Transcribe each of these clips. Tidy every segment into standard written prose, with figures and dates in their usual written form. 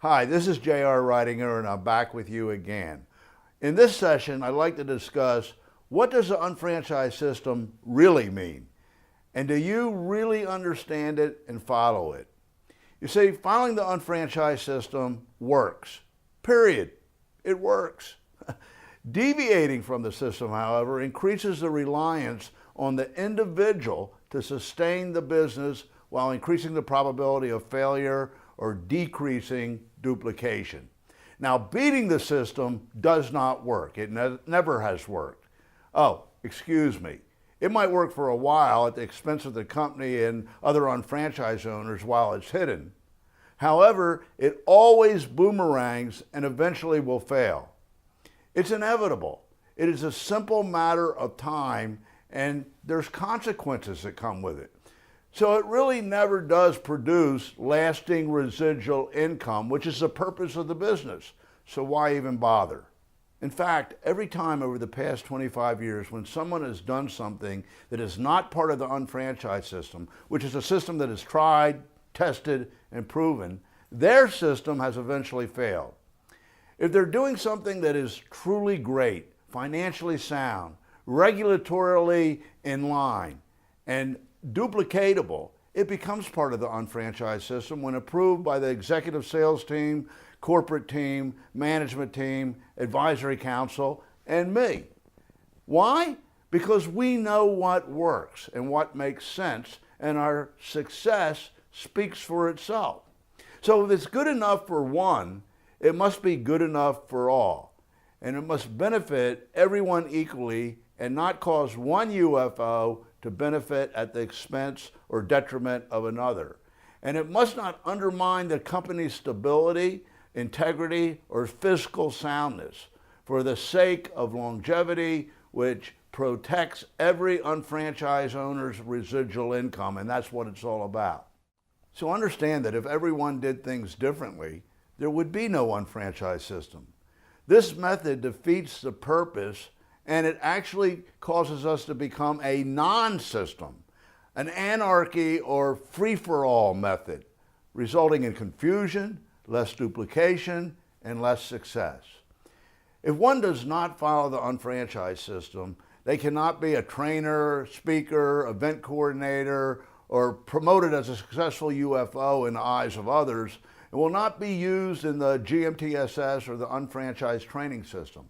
Hi, this is J.R. Ridinger and I'm back with you again. In this session, I'd like to discuss what does the unfranchised system really mean? And do you really understand it and follow it? You see, following the unfranchised system works. Period. It works. Deviating from the system, however, increases the reliance on the individual to sustain the business while increasing the probability of failure or decreasing duplication. Now, beating the system does not work. It never has worked. Oh, excuse me. It might work for a while at the expense of the company and other unfranchised owners while it's hidden. However, it always boomerangs and eventually will fail. It's inevitable. It is a simple matter of time, and there's consequences that come with it. So it really never does produce lasting residual income, which is the purpose of the business. So why even bother? In fact, every time over the past 25 years when someone has done something that is not part of the unfranchised system, which is a system that is tried, tested, and proven, their system has eventually failed. If they're doing something that is truly great, financially sound, regulatorily in line, and duplicatable, it becomes part of the unfranchised system when approved by the executive sales team, corporate team, management team, advisory council, and me. Why? Because we know what works and what makes sense, and our success speaks for itself. So if it's good enough for one, it must be good enough for all. And it must benefit everyone equally and not cause one UFO to benefit at the expense or detriment of another. And it must not undermine the company's stability, integrity, or fiscal soundness for the sake of longevity, which protects every unfranchised owner's residual income, and that's what it's all about. So understand that if everyone did things differently, there would be no unfranchised system. This method defeats the purpose, and it actually causes us to become a non-system, an anarchy or free-for-all method, resulting in confusion, less duplication, and less success. If one does not follow the unfranchised system, they cannot be a trainer, speaker, event coordinator, or promoted as a successful UFO in the eyes of others, and will not be used in the GMTSS or the unfranchised training system.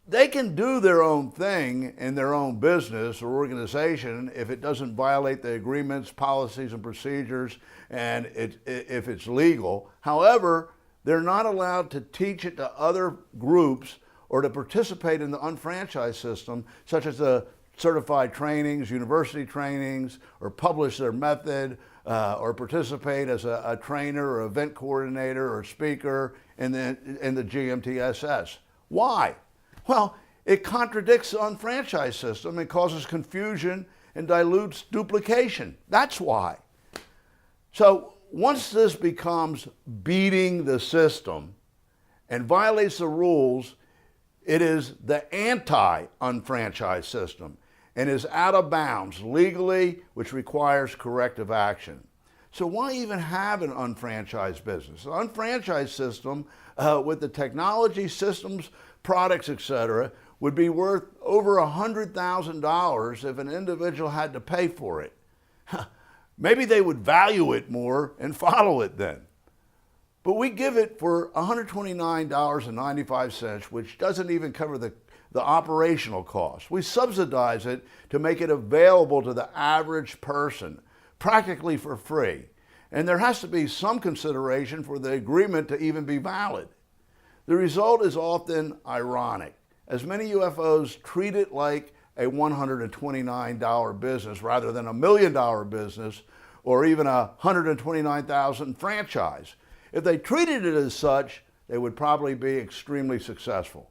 They can do their own thing in their own business or organization if it doesn't violate the agreements, policies, and procedures, and if it's legal. However, they're not allowed to teach it to other groups or to participate in the unfranchised system, such as the certified trainings, university trainings, or publish their method, or participate as a trainer or event coordinator or speaker in the GMTSS. Why? Well, it contradicts the unfranchised system and causes confusion and dilutes duplication. That's why. So once this becomes beating the system and violates the rules, it is the anti-unfranchised system and is out of bounds legally, which requires corrective action. So why even have an unfranchised business? The unfranchised system with the technology, systems, products, etc., would be worth over $100,000 if an individual had to pay for it. Maybe they would value it more and follow it then. But we give it for $129.95, which doesn't even cover the operational costs. We subsidize it to make it available to the average person, practically for free. And there has to be some consideration for the agreement to even be valid. The result is often ironic, as many UFOs treat it like a $129 business rather than a $1 million business or even a $129,000 franchise. If they treated it as such, they would probably be extremely successful.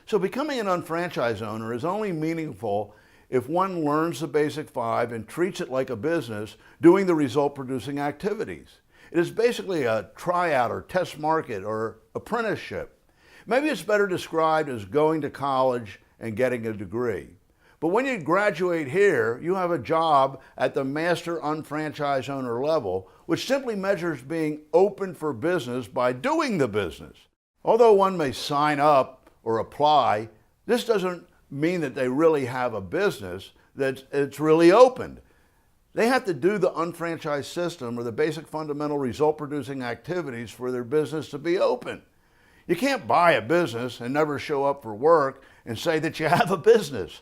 So becoming an unfranchised owner is only meaningful if one learns the basic five and treats it like a business doing the result-producing activities. It is basically a tryout or test market or apprenticeship. Maybe it's better described as going to college and getting a degree. But when you graduate here, you have a job at the master unfranchised owner level which simply measures being open for business by doing the business. Although one may sign up or apply, this doesn't mean that they really have a business, that it's really opened. They have to do the unfranchised system or the basic fundamental result-producing activities for their business to be open. You can't buy a business and never show up for work and say that you have a business.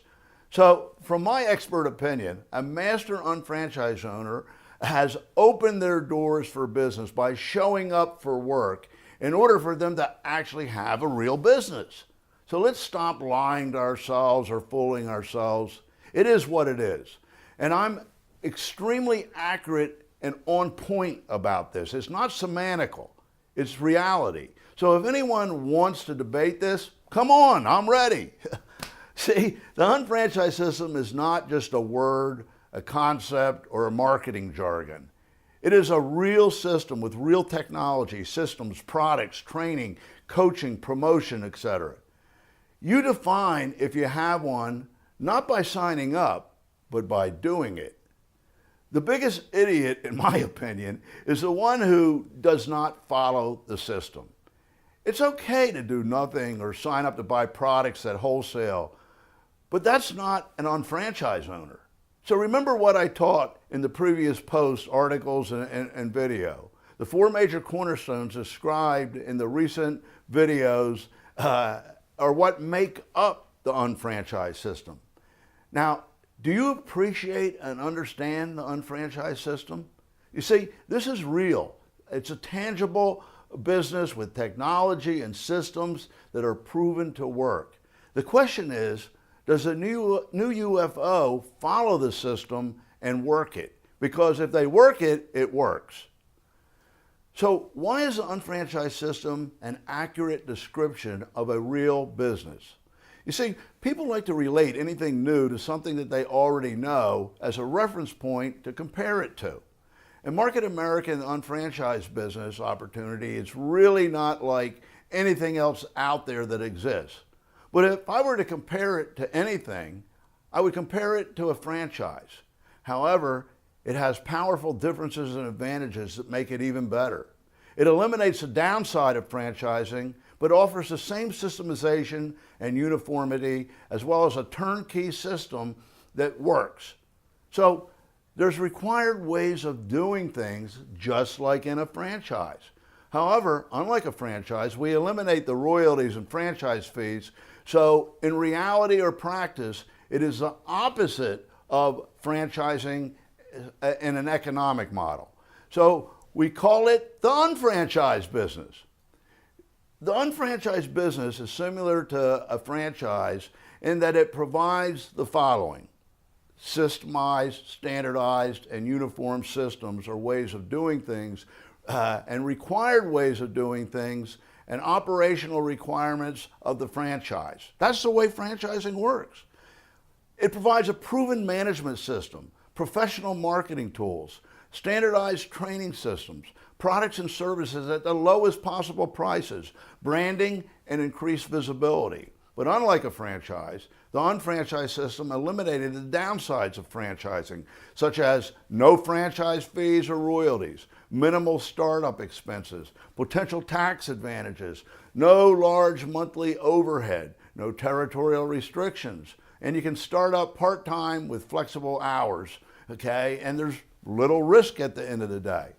So, from my expert opinion, a master unfranchised owner has opened their doors for business by showing up for work in order for them to actually have a real business. So let's stop lying to ourselves or fooling ourselves. It is what it is. And I'm extremely accurate and on point about this. It's not semantical, it's reality. So if anyone wants to debate this, come on, I'm ready. See, the unfranchised system is not just a word, a concept, or a marketing jargon. It is a real system with real technology, systems, products, training, coaching, promotion, etc. You define if you have one not by signing up, but by doing it. The biggest idiot, in my opinion, is the one who does not follow the system. It's okay to do nothing or sign up to buy products at wholesale, but that's not an unfranchised owner. So remember what I taught in the previous posts, articles, and video. The 4 major cornerstones described in the recent videos are what make up the unfranchised system. Now, do you appreciate and understand the unfranchised system? You see, this is real. It's a tangible business with technology and systems that are proven to work. The question is, does a new UFO follow the system and work it? Because if they work it, it works. So why is the unfranchised system an accurate description of a real business? You see, people like to relate anything new to something that they already know as a reference point to compare it to. In Market America, the unfranchised business opportunity is really not like anything else out there that exists. But if I were to compare it to anything, I would compare it to a franchise. However, it has powerful differences and advantages that make it even better. It eliminates the downside of franchising, but offers the same systemization and uniformity, as well as a turnkey system that works. So there's required ways of doing things just like in a franchise. However, unlike a franchise, we eliminate the royalties and franchise fees. So in reality or practice, it is the opposite of franchising in an economic model. So we call it the unfranchised business. The unfranchised business is similar to a franchise in that it provides the following: systemized, standardized, and uniform systems or ways of doing things, and required ways of doing things, and operational requirements of the franchise. That's the way franchising works. It provides a proven management system, professional marketing tools, standardized training systems, products and services at the lowest possible prices, branding, and increased visibility. But unlike a franchise, the unfranchised system eliminated the downsides of franchising, such as no franchise fees or royalties, minimal startup expenses, potential tax advantages, no large monthly overhead, no territorial restrictions, and you can start up part-time with flexible hours, okay? And there's little risk at the end of the day.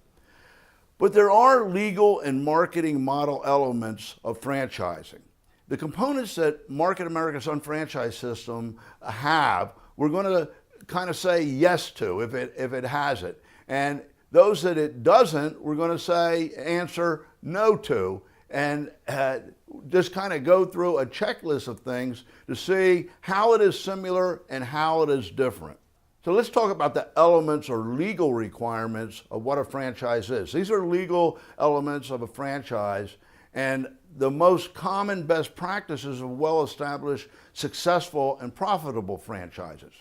But there are legal and marketing model elements of franchising. The components that Market America's unfranchised system have, we're going to kind of say yes to if it has it. And those that it doesn't, we're going to say answer no to, and just kind of go through a checklist of things to see how it is similar and how it is different. So let's talk about the elements or legal requirements of what a franchise is. These are legal elements of a franchise and the most common best practices of well-established, successful, and profitable franchises.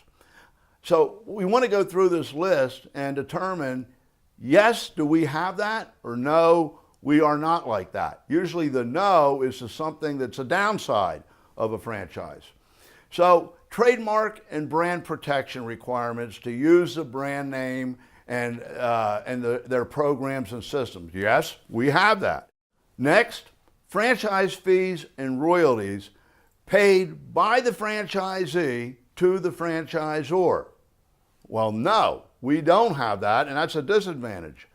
So we want to go through this list and determine, yes, do we have that? Or no, we are not like that. Usually the no is to something that's a downside of a franchise. So trademark and brand protection requirements to use the brand name and their programs and systems. Yes, we have that. Next, franchise fees and royalties paid by the franchisee to the franchisor. Well, no, we don't have that, and that's a disadvantage.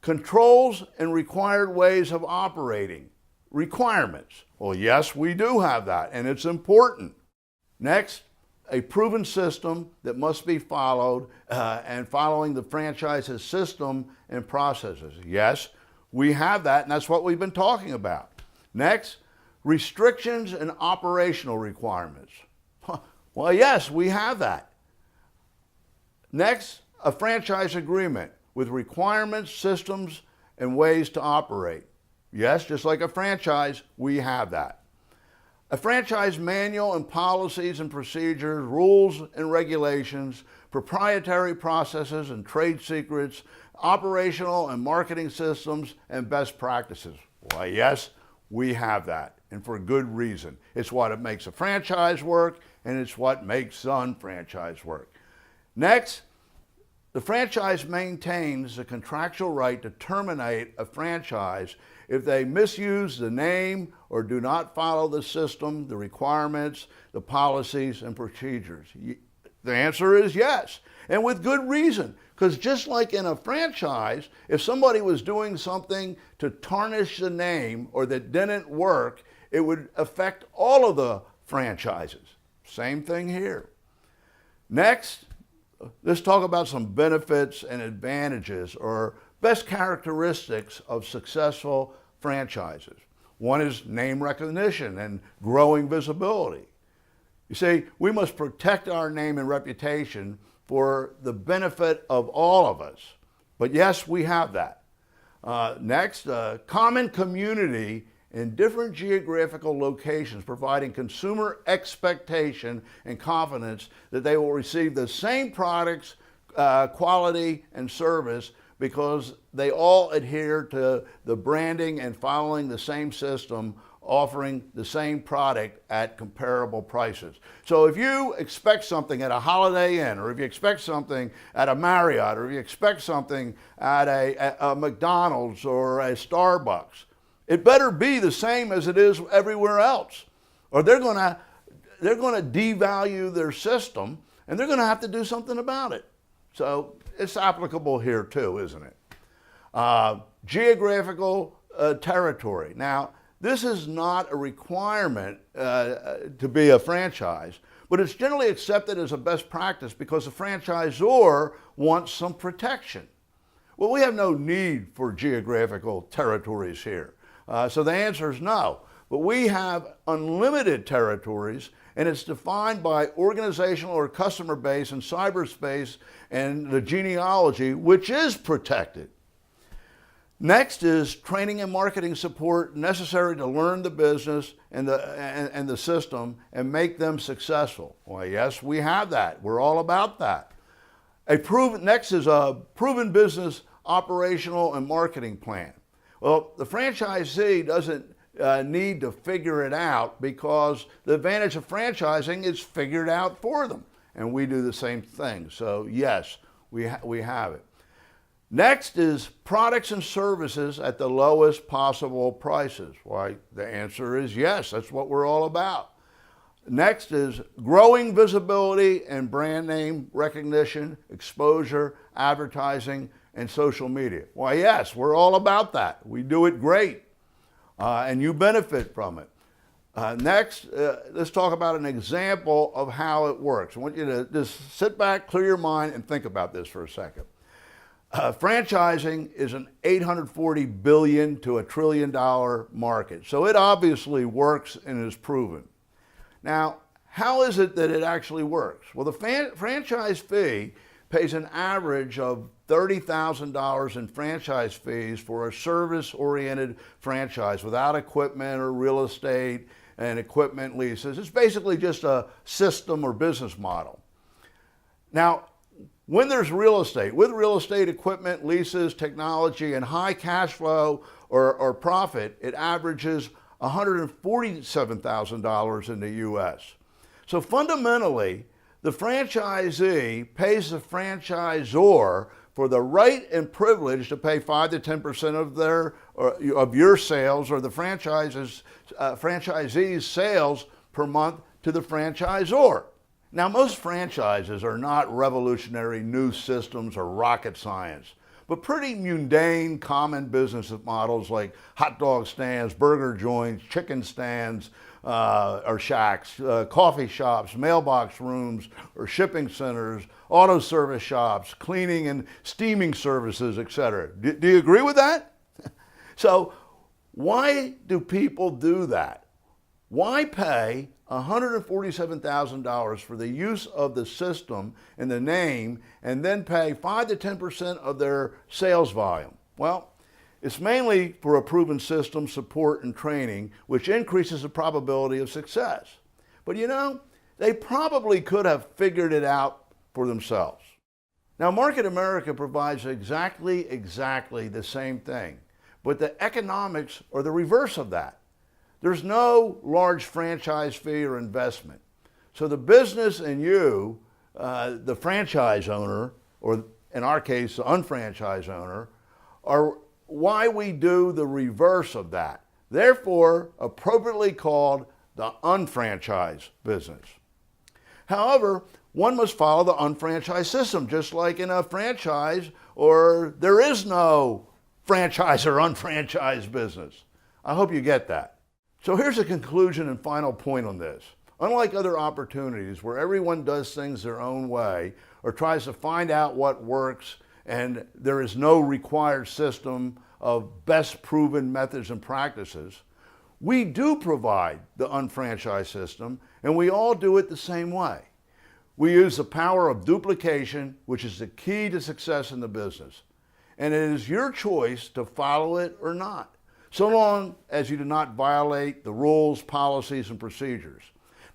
Controls and required ways of operating. Requirements. Well, yes, we do have that, and it's important. Next, a proven system that must be followed and following the franchise's system and processes. Yes, we have that, and that's what we've been talking about. Next, restrictions and operational requirements. Well, yes, we have that. Next, a franchise agreement with requirements, systems, and ways to operate. Yes, just like a franchise, we have that. A franchise manual and policies and procedures, rules and regulations, proprietary processes and trade secrets, operational and marketing systems, and best practices. Why, yes, we have that, and for good reason. It's what it makes a franchise work, and it's what makes UnFranchise work. Next, the franchise maintains the contractual right to terminate a franchise if they misuse the name or do not follow the system, the requirements, the policies, and procedures. The answer is yes, and with good reason, because just like in a franchise, if somebody was doing something to tarnish the name or that didn't work, it would affect all of the franchises. Same thing here. Next, let's talk about some benefits and advantages or best characteristics of successful franchises. One is name recognition and growing visibility. You see, we must protect our name and reputation for the benefit of all of us. But yes, we have that. Next, common community in different geographical locations, providing consumer expectation and confidence that they will receive the same products, quality, and service because they all adhere to the branding and following the same system, offering the same product at comparable prices. So if you expect something at a Holiday Inn, or if you expect something at a Marriott, or if you expect something at a McDonald's or a Starbucks, it better be the same as it is everywhere else, or they're going to devalue their system, and they're going to have to do something about it. So it's applicable here too, isn't it? Geographical territory. Now, this is not a requirement to be a franchise, but it's generally accepted as a best practice because the franchisor wants some protection. Well, we have no need for geographical territories here. So the answer is no. But we have unlimited territories, and it's defined by organizational or customer base and cyberspace and the genealogy, which is protected. Next is training and marketing support necessary to learn the business and the system and make them successful. Well, yes, we have that. We're all about that. Next is a proven business operational and marketing plan. Well, the franchisee doesn't need to figure it out because the advantage of franchising is figured out for them. And we do the same thing. So yes, we have it. Next is products and services at the lowest possible prices. Why, the answer is yes, that's what we're all about. Next is growing visibility and brand name recognition, exposure, advertising, and social media. Why, yes, we're all about that. We do it great, and you benefit from it. Next, let's talk about an example of how it works. I want you to just sit back, clear your mind, and think about this for a second. Franchising is an $840 billion to $1 trillion market, so it obviously works and is proven. Now, how is it that it actually works? Well, the franchise fee pays an average of $30,000 in franchise fees for a service-oriented franchise without equipment or real estate and equipment leases. It's basically just a system or business model. Now, when there's real estate, with real estate, equipment, leases, technology, and high cash flow or profit, it averages $147,000 in the U.S. So fundamentally, the franchisee pays the franchisor for for the right and privilege to pay 5 to 10% of your sales or the franchisee's sales per month to the franchisor. Now, most franchises are not revolutionary new systems or rocket science, but pretty mundane, common business models like hot dog stands, burger joints, chicken stands, or shacks, coffee shops, mailbox rooms, or shipping centers, auto service shops, cleaning and steaming services, etc. Do you agree with that? So why do people do that? Why pay $147,000 for the use of the system and the name and then pay 5 to 10% of their sales volume? Well, it's mainly for a proven system, support, and training, which increases the probability of success. But you know, they probably could have figured it out for themselves. Now, Market America provides exactly the same thing, but the economics are the reverse of that. There's no large franchise fee or investment. So the business and you, the franchise owner, or in our case, the unfranchised owner, are why we do the reverse of that. Therefore, appropriately called the unfranchised business. However, one must follow the unfranchised system, just like in a franchise, or there is no franchise or unfranchised business. I hope you get that. So here's a conclusion and final point on this. Unlike other opportunities where everyone does things their own way or tries to find out what works and there is no required system of best proven methods and practices, we do provide the unfranchised system and we all do it the same way. We use the power of duplication, which is the key to success in the business. And it is your choice to follow it or not, so long as you do not violate the rules, policies, and procedures.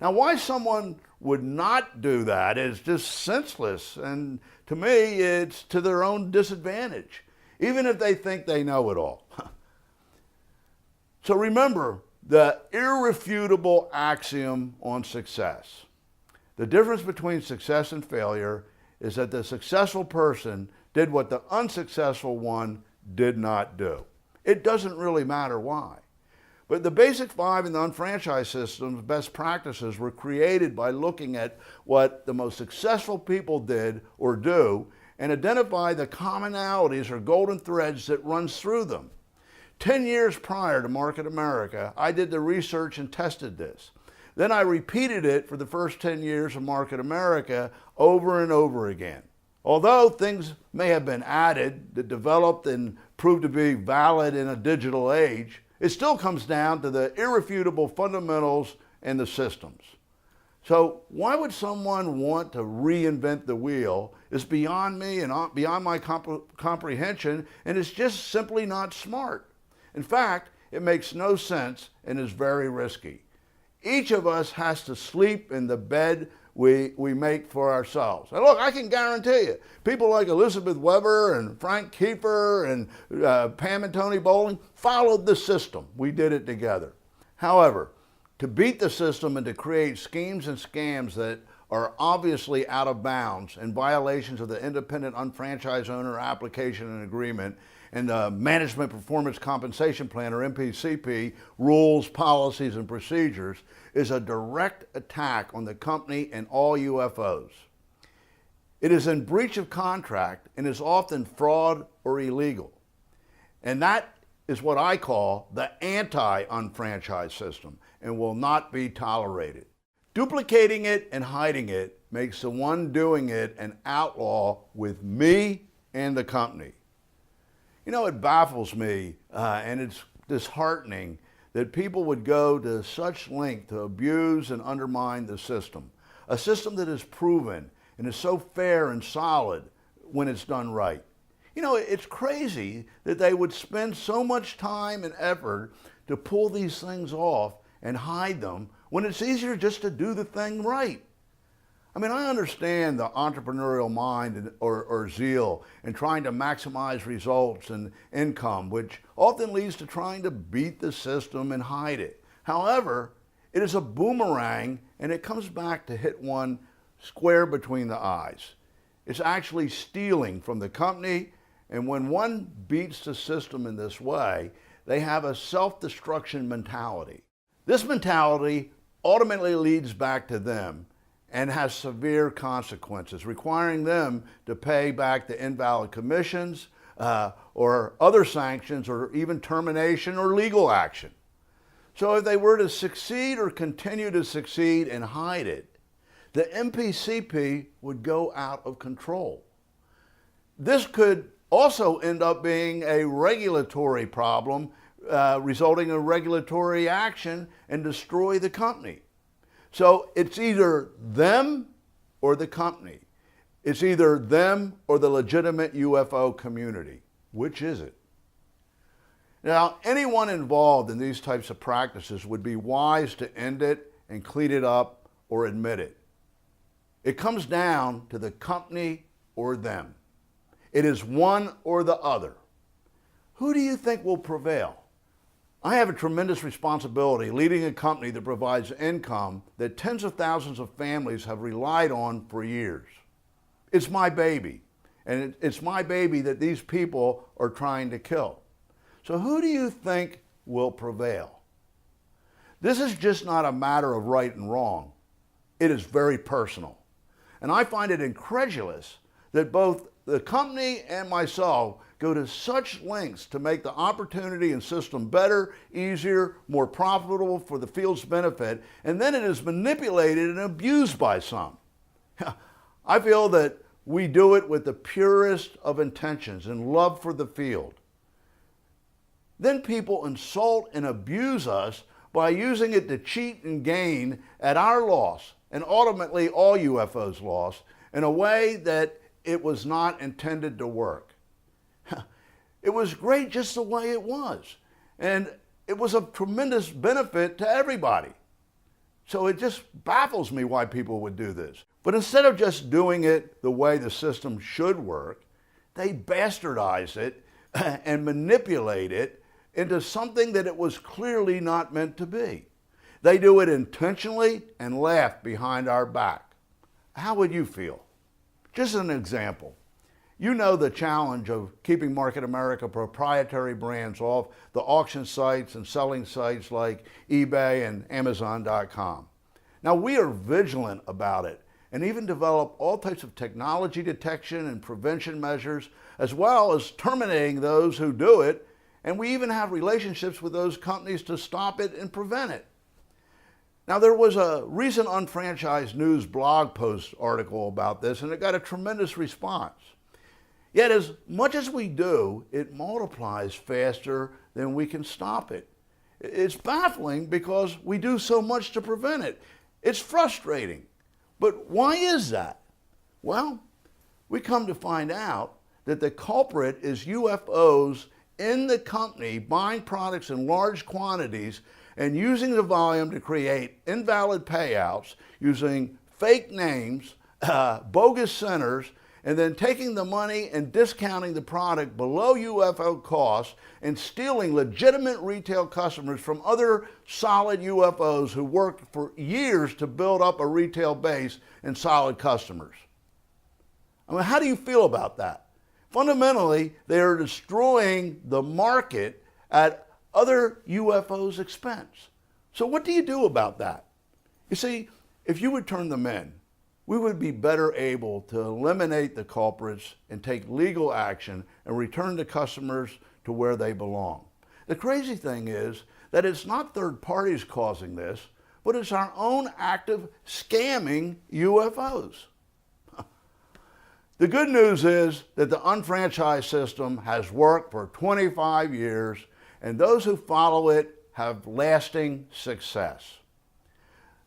Now, why someone would not do that is just senseless, and to me, it's to their own disadvantage, even if they think they know it all. So remember the irrefutable axiom on success. The difference between success and failure is that the successful person did what the unsuccessful one did not do. It doesn't really matter why. But the basic 5 in the unfranchised system's best practices were created by looking at what the most successful people did or do and identify the commonalities or golden threads that runs through them. 10 years prior to Market America, I did the research and tested this. Then I repeated it for the first 10 years of Market America over and over again. Although things may have been added that developed and proved to be valid in a digital age, it still comes down to the irrefutable fundamentals and the systems. So why would someone want to reinvent the wheel is beyond me and beyond my comprehension, and it's just simply not smart. In fact, it makes no sense and is very risky. Each of us has to sleep in the bed we make for ourselves. And look, I can guarantee you, people like Elizabeth Weber and Frank Kiefer and Pam and Tony Bowling followed the system. We did it together. However, to beat the system and to create schemes and scams that are obviously out of bounds and violations of the Independent Unfranchised Owner Application and Agreement and the Management Performance Compensation Plan, or MPCP, rules, policies, and procedures is a direct attack on the company and all UFOs. It is in breach of contract and is often fraud or illegal. And that is what I call the anti-unfranchised system and will not be tolerated. Duplicating it and hiding it makes the one doing it an outlaw with me and the company. You know, it baffles me and it's disheartening that people would go to such length to abuse and undermine the system, a system that is proven and is so fair and solid when it's done right. You know, it's crazy that they would spend so much time and effort to pull these things off and hide them when it's easier just to do the thing right. I mean, I understand the entrepreneurial mind or zeal in trying to maximize results and income, which often leads to trying to beat the system and hide it. However, it is a boomerang and it comes back to hit one square between the eyes. It's actually stealing from the company, and when one beats the system in this way, they have a self-destruction mentality. This mentality ultimately leads back to them and has severe consequences, requiring them to pay back the invalid commissions or other sanctions or even termination or legal action. So if they were to succeed or continue to succeed and hide it, the MPCP would go out of control. This could also end up being a regulatory problem, resulting in regulatory action and destroy the company. So it's either them or the company. It's either them or the legitimate UFO community. Which is it? Now, anyone involved in these types of practices would be wise to end it and clean it up or admit it. It comes down to the company or them. It is one or the other. Who do you think will prevail? I have a tremendous responsibility leading a company that provides income that tens of thousands of families have relied on for years. It's my baby, and it's my baby that these people are trying to kill. So who do you think will prevail? This is just not a matter of right and wrong. It is very personal. And I find it incredulous that both the company and myself go to such lengths to make the opportunity and system better, easier, more profitable for the field's benefit, and then it is manipulated and abused by some. I feel that we do it with the purest of intentions and love for the field. Then people insult and abuse us by using it to cheat and gain at our loss, and ultimately all UFOs' loss, in a way that it was not intended to work. It was great just the way it was, and it was of tremendous benefit to everybody. So it just baffles me why people would do this. But instead of just doing it the way the system should work, they bastardize it and manipulate it into something that it was clearly not meant to be. They do it intentionally and laugh behind our back. How would you feel? Just an example. You know the challenge of keeping Market America proprietary brands off the auction sites and selling sites like eBay and Amazon.com. Now, we are vigilant about it and even develop all types of technology detection and prevention measures, as well as terminating those who do it, and we even have relationships with those companies to stop it and prevent it. Now, there was a recent UnFranchise News blog post article about this, and it got a tremendous response. Yet, as much as we do, it multiplies faster than we can stop it. It's baffling because we do so much to prevent it. It's frustrating. But why is that? Well, we come to find out that the culprit is UFOs in the company buying products in large quantities and using the volume to create invalid payouts using fake names, bogus centers, and then taking the money and discounting the product below UFO costs and stealing legitimate retail customers from other solid UFOs who worked for years to build up a retail base and solid customers. I mean, how do you feel about that? Fundamentally, they are destroying the market at other UFOs' expense. So what do you do about that? You see, if you would turn them in, we would be better able to eliminate the culprits and take legal action and return the customers to where they belong. The crazy thing is that it's not third parties causing this, but it's our own active scamming UFOs. The good news is that the UnFranchise system has worked for 25 years, and those who follow it have lasting success.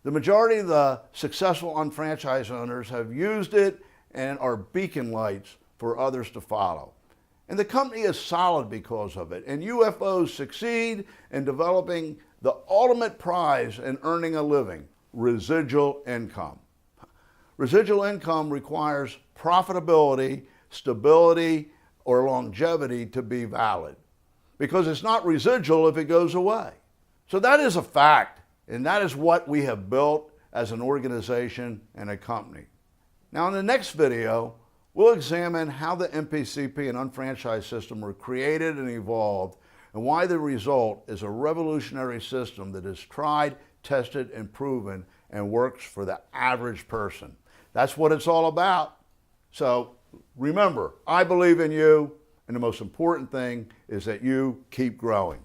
The majority of the successful UnFranchise owners have used it and are beacon lights for others to follow. And the company is solid because of it, and UFOs succeed in developing the ultimate prize in earning a living, residual income. Residual income requires profitability, stability, or longevity to be valid, because it's not residual if it goes away. So that is a fact. And that is what we have built as an organization and a company. Now in the next video, We'll examine how the MPCP and unfranchised system were created and evolved, and why the result is a revolutionary system that is tried, tested, and proven and works for the average person. That's what it's all about. So remember, I believe in you, and the most important thing is that you keep growing.